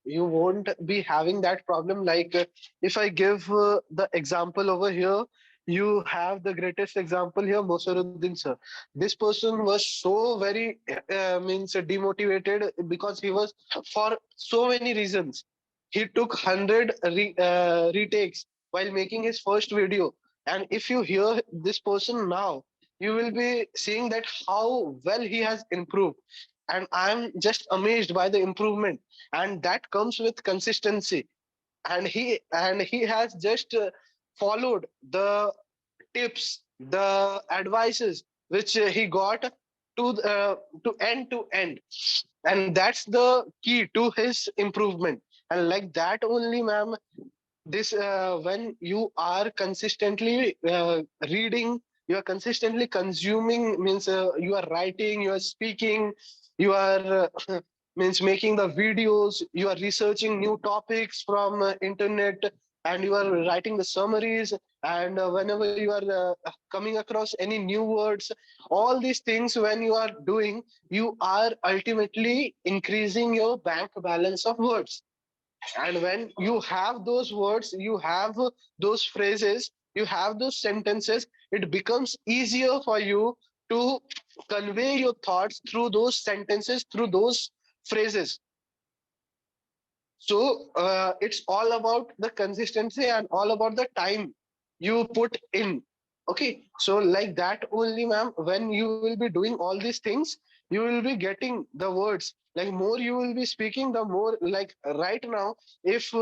you won't be having that problem. Like, if I give the example over here, you have the greatest example here, Mosaruddin sir. This person was so very, means demotivated because he was, for so many reasons. He took 100 retakes while making his first video, and if you hear this person now, you will be seeing that how well he has improved. And I'm just amazed by the improvement. And that comes with consistency. And he has just followed the tips, the advices which he got to end to end. And that's the key to his improvement. And like that only, ma'am, this when you are consistently reading, you are consistently consuming, means you are writing, you are speaking, you are means making the videos, you are researching new topics from internet, and you are writing the summaries, and whenever you are coming across any new words, all these things when you are doing, you are ultimately increasing your bank balance of words. And when you have those words, you have those phrases, you have those sentences, it becomes easier for you to convey your thoughts through those sentences, through those phrases. So it's all about the consistency and all about the time you put in. Okay, so like that only, ma'am, when you will be doing all these things, you will be getting the words. Like more you will be speaking, the more, like right now, if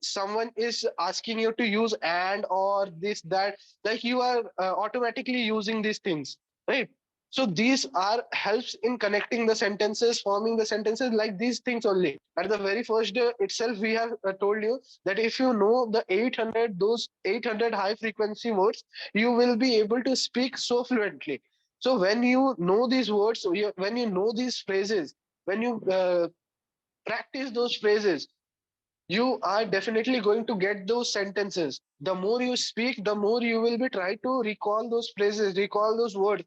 someone is asking you to use and or this that, like you are automatically using these things, right? So these are helps in connecting the sentences, forming the sentences, like these things only. At the very first day itself, we have told you that if you know the 800, those 800 high frequency words, you will be able to speak so fluently. So when you know these words, when you know these phrases, when you practice those phrases, you are definitely going to get those sentences. The more you speak, the more you will be trying to recall those phrases, recall those words,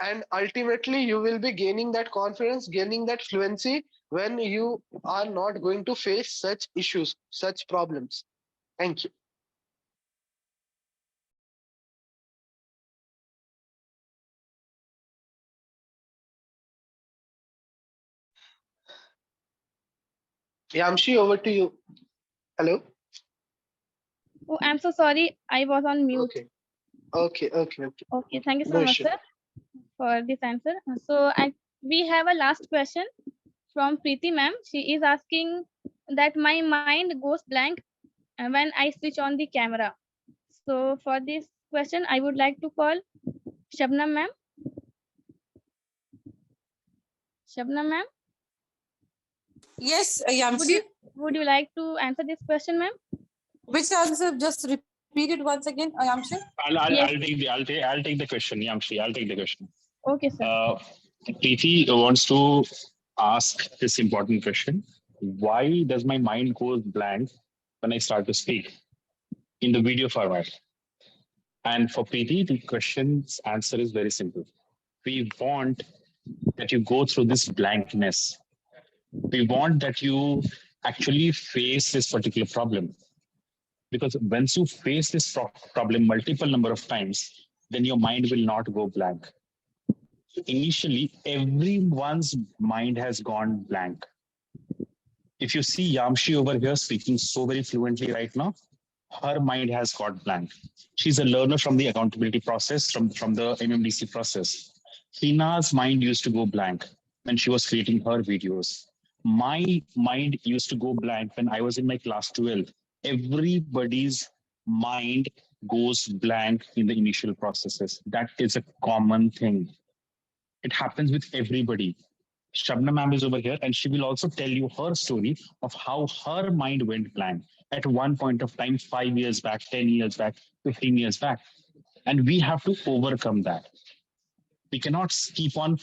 and ultimately you will be gaining that confidence, gaining that fluency, when you are not going to face such issues, such problems. Thank you. Yamshi, over to you. Hello. Oh, I'm so sorry. I was on mute. Okay. Okay, thank you so No much, issue. sir, for this answer. So we have a last question from Preeti ma'am. She is asking that my mind goes blank when I switch on the camera. So for this question, I would like to call Shabnam ma'am. Shabnam ma'am, Yes, would Yamshi. you like to answer this question, ma'am? Which answer? Just repeat it once again, Yamshi. Yes. I'll take the question, Yamshi. I'll take the question. Okay, sir. Preeti wants to ask this important question: why does my mind go blank when I start to speak in the video format? And for Preeti, the question's answer is very simple. We want that you go through this blankness. We want that you actually face this particular problem. Because once you face this problem multiple number of times, then your mind will not go blank. Initially, everyone's mind has gone blank. If you see Yamshi over here speaking so very fluently right now, her mind has got blank. She's a learner from the accountability process, from the MMDC process. Hina's mind used to go blank when she was creating her videos. My mind used to go blank when I was in my class 12. Everybody's mind goes blank in the initial processes. That is a common thing. It happens with everybody. Shabna ma'am is over here, and she will also tell you her story of how her mind went blank at one point of time, 5 years back, 10 years back, 15 years back. And we have to overcome that. We cannot keep on,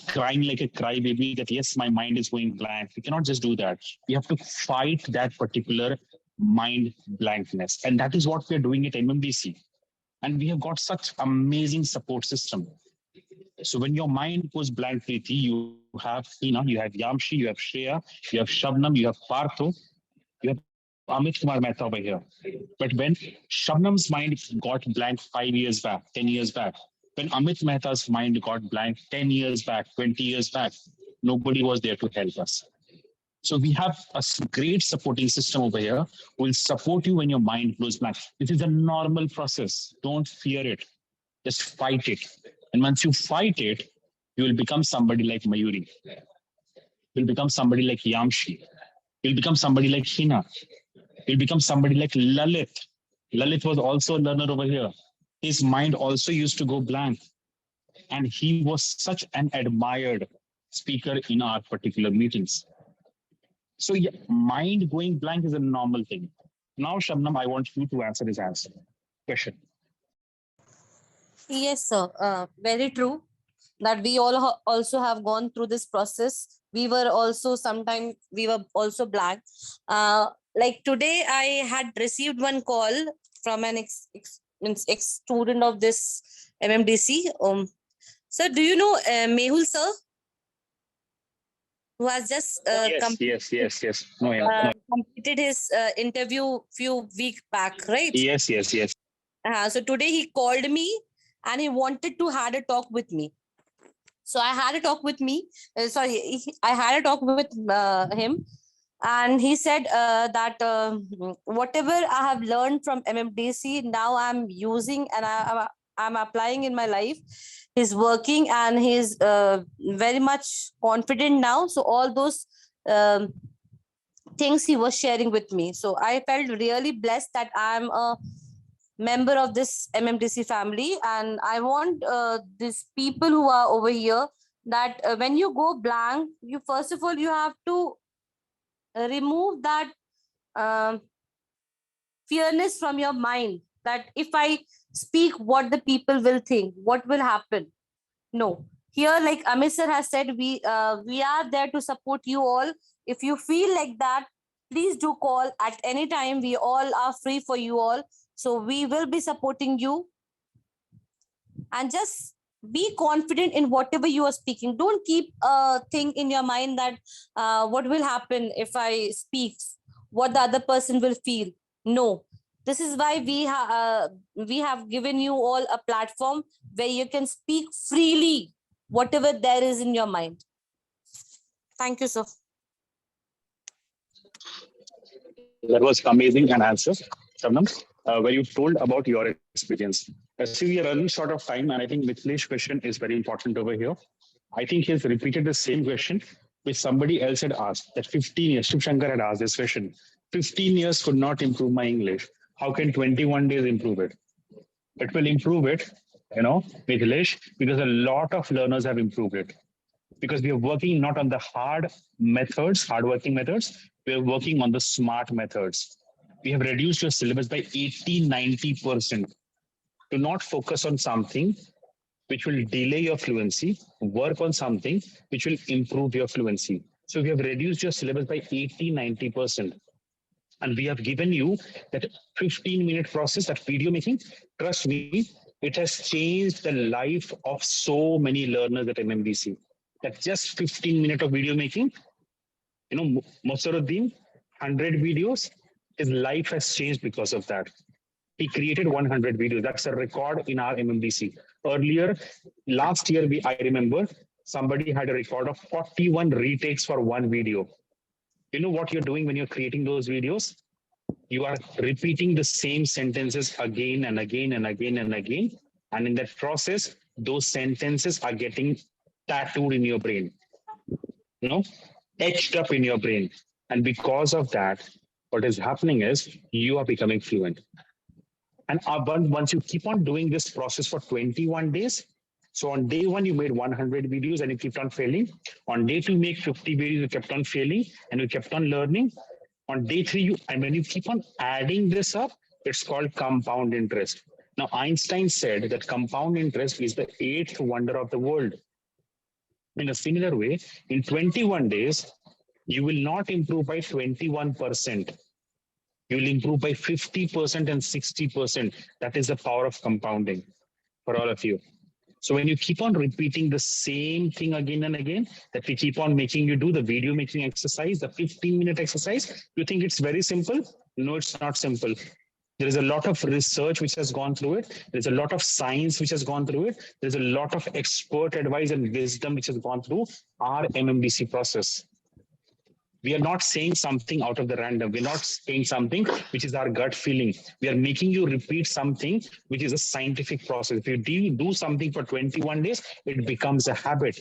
crying like a crybaby that, yes, my mind is going blank. We cannot just do that. We have to fight that particular mind blankness. And that is what we're doing at MMDC. And we have got such amazing support system. So when your mind goes blank, Preeti, you have Hina, you have Yamshi, you have Shreya, you have Shabnam, you have Partho, you have Amit Kumar Mehta over here. But when Shabnam's mind got blank 5 years back, 10 years back, when Amit Mehta's mind got blank 10 years back, 20 years back, nobody was there to help us. So we have a great supporting system over here who will support you when your mind goes blank. This is a normal process. Don't fear it. Just fight it. And once you fight it, you will become somebody like Mayuri. You'll become somebody like Yamshi. You'll become somebody like Hina. You'll become somebody like Lalit. Lalit was also a learner over here. His mind also used to go blank. And he was such an admired speaker in our particular meetings. So yeah, mind going blank is a normal thing. Now, Shabnam, I want you to answer this question. Yes, sir. Very true that we all also have gone through this process we were also blank. Like today, I had received one call from an ex student of this MMDC. Sir, do you know Mehul sir, who has just Yes. No, yeah. completed his interview few weeks back, right? Yes. So today he called me and he wanted to had a talk with me. So I had a talk with I had a talk with him, and he said that whatever I have learned from MMDC, now I'm using and I'm applying in my life. He's working and he's very much confident now. So all those um, things he was sharing with me. So I felt really blessed that I'm a member of this MMDC family, and I want these people who are over here that when you go blank, you first of all you have to remove that um fearness from your mind. That if I speak, what the people will think, what will happen. No, here, like Amit sir has said, we are there to support you all. If you feel like that, please do call at any time. We all are free for you all, so we will be supporting you. And just be confident in whatever you are speaking. Don't keep a thing in your mind that what will happen if I speak, what the other person will feel. No, this is why we have given you all a platform where you can speak freely whatever there is in your mind. Thank you, sir. That was amazing an answer, Shabnam, where you told about your experience. See, we are running short of time, and I think Mithlesh's question is very important over here. I think he's repeated the same question which somebody else had asked. That 15 years, Shiv Shankar had asked this question. 15 years could not improve my English. How can 21 days improve it? It will improve it, Mithilesh, because a lot of learners have improved it. Because we are working not on the hard working methods, we are working on the smart methods. We have reduced your syllabus by 80-90%. Do not focus on something which will delay your fluency, work on something which will improve your fluency. So we have reduced your syllabus by 80-90%. And we have given you that 15-minute process, that video making. Trust me, it has changed the life of so many learners at MMDC. That just 15 minutes of video making, Mosaruddin, 100 videos, his life has changed because of that. He created 100 videos. That's a record in our MMDC. Earlier, last year, I remember somebody had a record of 41 retakes for one video. You know what you're doing when you're creating those videos? You are repeating the same sentences again and again and again and again. And in that process, those sentences are getting tattooed in your brain, etched up in your brain. And because of that, what is happening is you are becoming fluent. And once you keep on doing this process for 21 days, so on day one, you made 100 videos and you kept on failing. On day two, you make 50 videos, you kept on failing and you kept on learning. On day three, and when you keep on adding this up, it's called compound interest. Now, Einstein said that compound interest is the eighth wonder of the world. In a similar way, in 21 days, you will not improve by 21%. You will improve by 50% and 60%. That is the power of compounding for all of you. So when you keep on repeating the same thing again and again, that we keep on making you do the video making exercise, the 15-minute exercise, you think it's very simple? No, it's not simple. There is a lot of research which has gone through it. There's a lot of science which has gone through it. There's a lot of expert advice and wisdom which has gone through our MMDC process. We are not saying something out of the random. We're not saying something which is our gut feeling. We are making you repeat something which is a scientific process. If you do something for 21 days, it becomes a habit.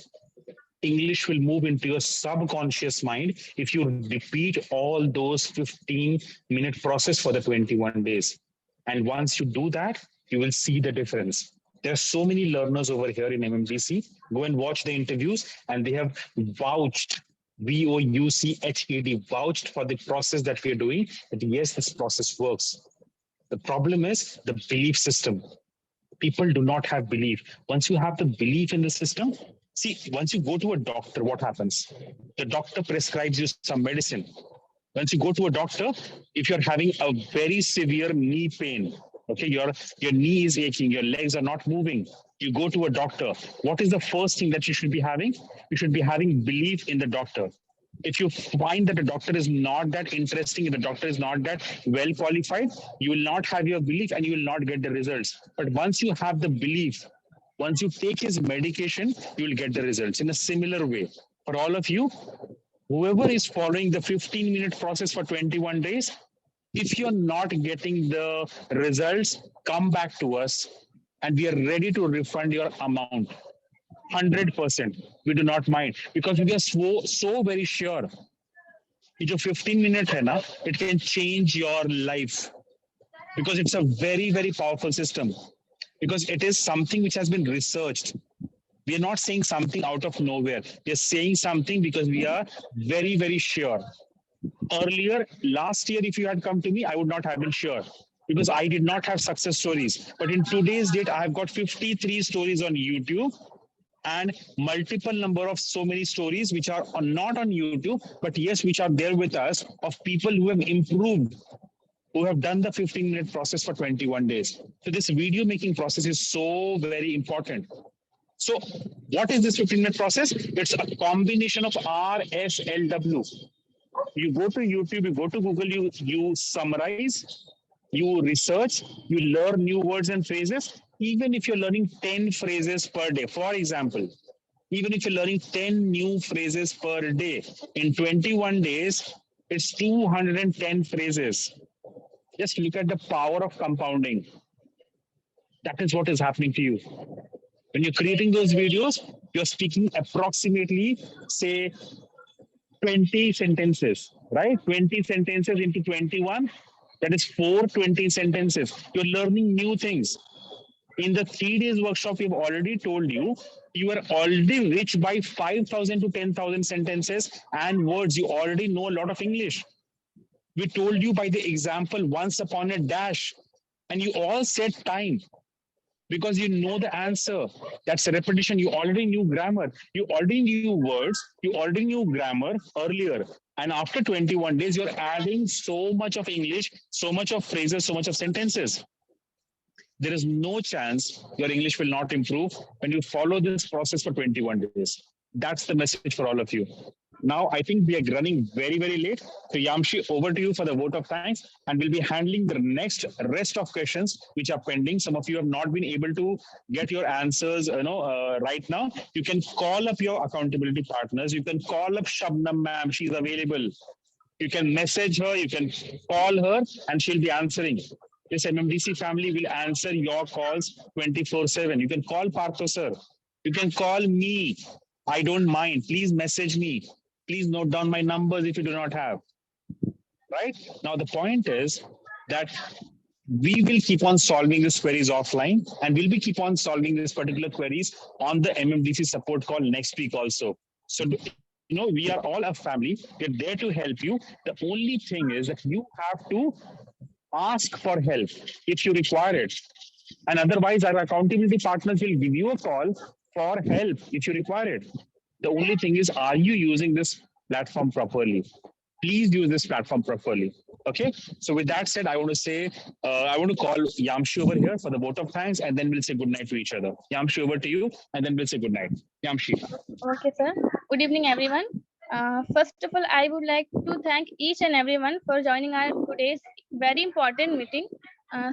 English will move into your subconscious mind if you repeat all those 15-minute process for the 21 days. And once you do that, you will see the difference. There are so many learners over here in MMDC. Go and watch the interviews, and they have vouched, VOUCHED, vouched for the process that we are doing, that yes, this process works. The problem is the belief system. People do not have belief. Once you have the belief in the system, See, once you go to a doctor, what happens? The doctor prescribes you some medicine. Once you go to a doctor, if you're having a very severe knee pain, okay, your knee is aching, your legs are not moving, you go to a doctor. What is the first thing that you should be having? You should be having belief in the doctor. If you find that the doctor is not that interesting, if the doctor is not that well qualified, you will not have your belief and you will not get the results. But once you have the belief, once you take his medication, you will get the results. In a similar way, for all of you, whoever is following the 15-minute process for 21 days, if you're not getting the results, come back to us and we are ready to refund your amount. 100%. We do not mind because we are so very sure. कि जो 15 minute है ना, it can change your life because it's a very, very powerful system. Because it is something which has been researched. We are not saying something out of nowhere. We are saying something because we are very, very sure. Earlier, last year, if you had come to me, I would not have been sure because I did not have success stories. But in today's date, I have got 53 stories on YouTube and multiple number of so many stories which are not on YouTube, but yes, which are there with us of people who have improved, who have done the 15-minute process for 21 days. So this video making process is so very important. So what is this 15-minute process? It's a combination of RSLW. You go to YouTube, you go to Google, you summarize, you research, you learn new words and phrases. Even if you're learning 10 phrases per day, for example, even if you're learning 10 new phrases per day, in 21 days, it's 210 phrases. Just look at the power of compounding. That is what is happening to you. When you're creating those videos, you're speaking approximately, say, 20 sentences, right? 20 sentences into 21, that is 420 sentences. You're learning new things. In the 3 days workshop, we've already told you, you are already rich by 5,000 to 10,000 sentences and words. You already know a lot of English. We told you by the example, once upon a dash, and you all said time because you know the answer. That's a repetition. You already knew grammar. You already knew words. You already knew grammar earlier. And after 21 days, you're adding so much of English, so much of phrases, so much of sentences. There is no chance your English will not improve when you follow this process for 21 days. That's the message for all of you. Now, I think we are running very, very late. So Yamshi, over to you for the vote of thanks, and we'll be handling the next rest of questions which are pending. Some of you have not been able to get your answers, right now. You can call up your accountability partners. You can call up Shabnam ma'am. She's available. You can message her. You can call her, and she'll be answering. This MMDC family will answer your calls 24/7. You can call Partho sir. You can call me. I don't mind. Please message me. Please note down my numbers if you do not have. Right? Now, the point is that we will keep on solving these queries offline, and we'll be keep on solving these particular queries on the MMDC support call next week also. So, we are all a family. We're there to help you. The only thing is that you have to ask for help if you require it. And otherwise, our accountability partners will give you a call for help if you require it. The only thing is, are you using this platform properly? Please use this platform properly. Okay. So with that said, I want to say, I want to call Yamshi over here for the vote of thanks, and then we'll say good night to each other. Yamshi, over to you, and then we'll say good night. Yamshi. Okay, sir. Good evening, everyone. First of all, I would like to thank each and everyone for joining our today's very important meeting.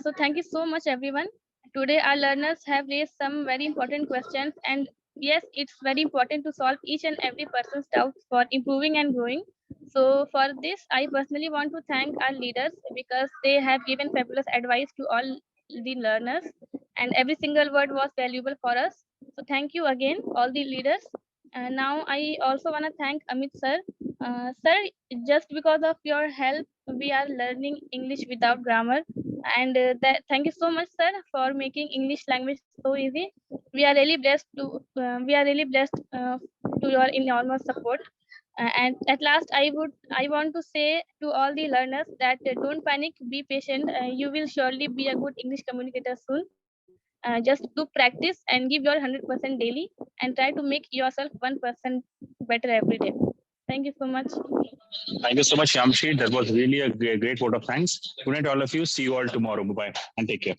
So thank you so much, everyone. Today, our learners have raised some very important questions, and yes, it's very important to solve each and every person's doubts for improving and growing. So for this, I personally want to thank our leaders because they have given fabulous advice to all the learners, and every single word was valuable for us. So thank you again, all the leaders. Now I also want to thank Amit sir. Sir, just because of your help, we are learning English without grammar, and thank you so much, sir, for making English language so easy. We are really blessed to your enormous support. And at last, I want to say to all the learners that don't panic, be patient. You will surely be a good English communicator soon. just do practice and give your 100% daily and try to make yourself 1% better every day. Thank you so much. Thank you so much, Yamshi. That was really a great vote of thanks. Good night, all of you. See you all tomorrow. Bye-bye and take care.